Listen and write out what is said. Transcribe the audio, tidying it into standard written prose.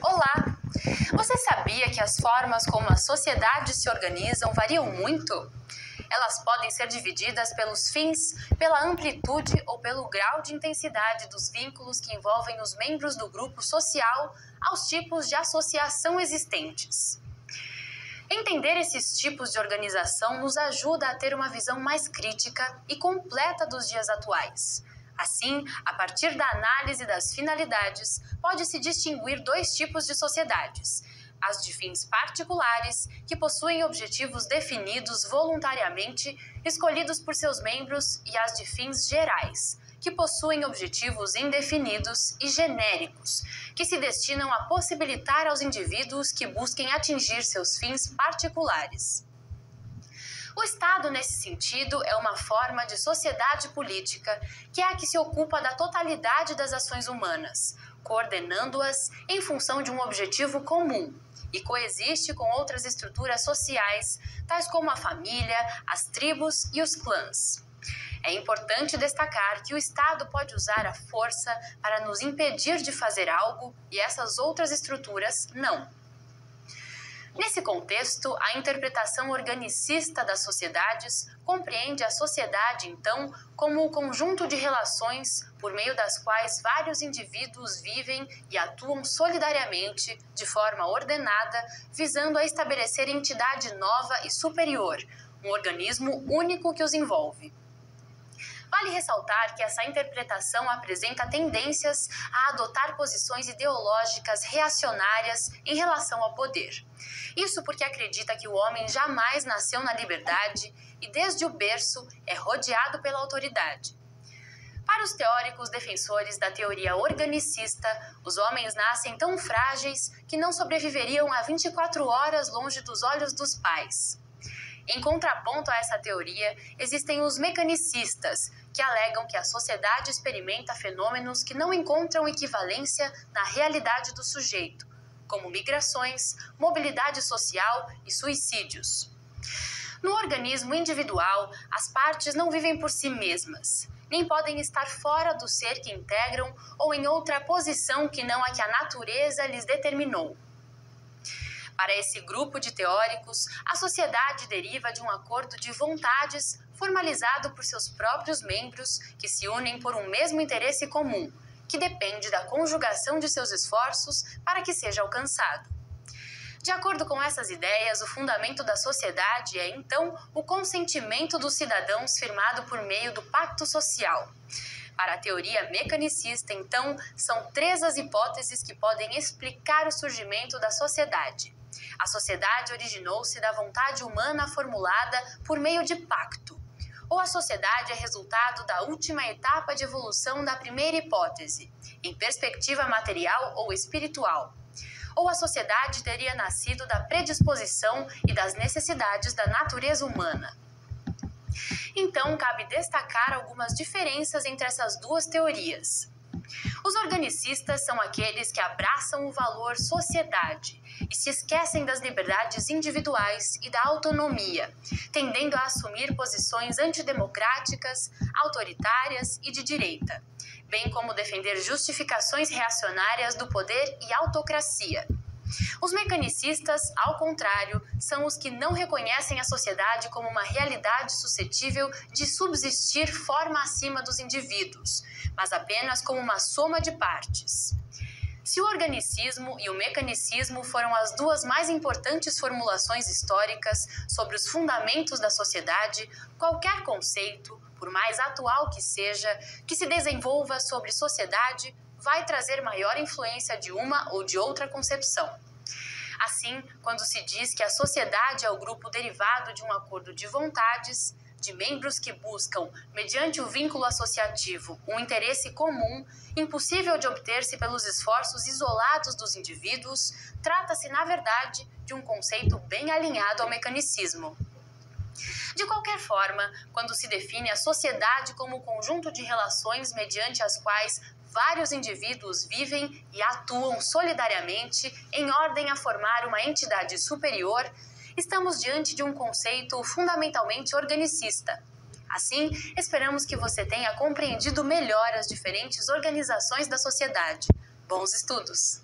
Olá! Você sabia que as formas como as sociedades se organizam variam muito? Elas podem ser divididas pelos fins, pela amplitude ou pelo grau de intensidade dos vínculos que envolvem os membros do grupo social aos tipos de associação existentes. Entender esses tipos de organização nos ajuda a ter uma visão mais crítica e completa dos dias atuais. Assim, a partir da análise das finalidades, pode-se distinguir dois tipos de sociedades: as de fins particulares, que possuem objetivos definidos voluntariamente, escolhidos por seus membros, e as de fins gerais, que possuem objetivos indefinidos e genéricos, que se destinam a possibilitar aos indivíduos que busquem atingir seus fins particulares. O Estado, nesse sentido, é uma forma de sociedade política que é a que se ocupa da totalidade das ações humanas, coordenando-as em função de um objetivo comum, e coexiste com outras estruturas sociais, tais como a família, as tribos e os clãs. É importante destacar que o Estado pode usar a força para nos impedir de fazer algo e essas outras estruturas não. Nesse contexto, a interpretação organicista das sociedades compreende a sociedade, então, como o conjunto de relações por meio das quais vários indivíduos vivem e atuam solidariamente, de forma ordenada, visando a estabelecer entidade nova e superior, um organismo único que os envolve. Vale ressaltar que essa interpretação apresenta tendências a adotar posições ideológicas reacionárias em relação ao poder. Isso porque acredita que o homem jamais nasceu na liberdade e, desde o berço, é rodeado pela autoridade. Para os teóricos defensores da teoria organicista, os homens nascem tão frágeis que não sobreviveriam a 24 horas longe dos olhos dos pais. Em contraponto a essa teoria, existem os mecanicistas, que alegam que a sociedade experimenta fenômenos que não encontram equivalência na realidade do sujeito, como migrações, mobilidade social e suicídios. No organismo individual, as partes não vivem por si mesmas, nem podem estar fora do ser que integram ou em outra posição que não a que a natureza lhes determinou. Para esse grupo de teóricos, a sociedade deriva de um acordo de vontades formalizado por seus próprios membros que se unem por um mesmo interesse comum, que depende da conjugação de seus esforços para que seja alcançado. De acordo com essas ideias, o fundamento da sociedade é, então, o consentimento dos cidadãos firmado por meio do pacto social. Para a teoria mecanicista, então, são três as hipóteses que podem explicar o surgimento da sociedade. A sociedade originou-se da vontade humana formulada por meio de pacto. Ou a sociedade é resultado da última etapa de evolução da primeira hipótese, em perspectiva material ou espiritual. Ou a sociedade teria nascido da predisposição e das necessidades da natureza humana. Então, cabe destacar algumas diferenças entre essas duas teorias. Os organicistas são aqueles que abraçam o valor sociedade e se esquecem das liberdades individuais e da autonomia, tendendo a assumir posições antidemocráticas, autoritárias e de direita, bem como defender justificações reacionárias do poder e autocracia. Os mecanicistas, ao contrário, são os que não reconhecem a sociedade como uma realidade suscetível de subsistir forma acima dos indivíduos, mas apenas como uma soma de partes. Se o organicismo e o mecanicismo foram as duas mais importantes formulações históricas sobre os fundamentos da sociedade, qualquer conceito, por mais atual que seja, que se desenvolva sobre sociedade, vai trazer maior influência de uma ou de outra concepção. Assim, quando se diz que a sociedade é o grupo derivado de um acordo de vontades, de membros que buscam, mediante o vínculo associativo, um interesse comum, impossível de obter-se pelos esforços isolados dos indivíduos, trata-se, na verdade, de um conceito bem alinhado ao mecanicismo. De qualquer forma, quando se define a sociedade como o conjunto de relações mediante as quais vários indivíduos vivem e atuam solidariamente em ordem a formar uma entidade superior, estamos diante de um conceito fundamentalmente organicista. Assim, esperamos que você tenha compreendido melhor as diferentes organizações da sociedade, Bons estudos!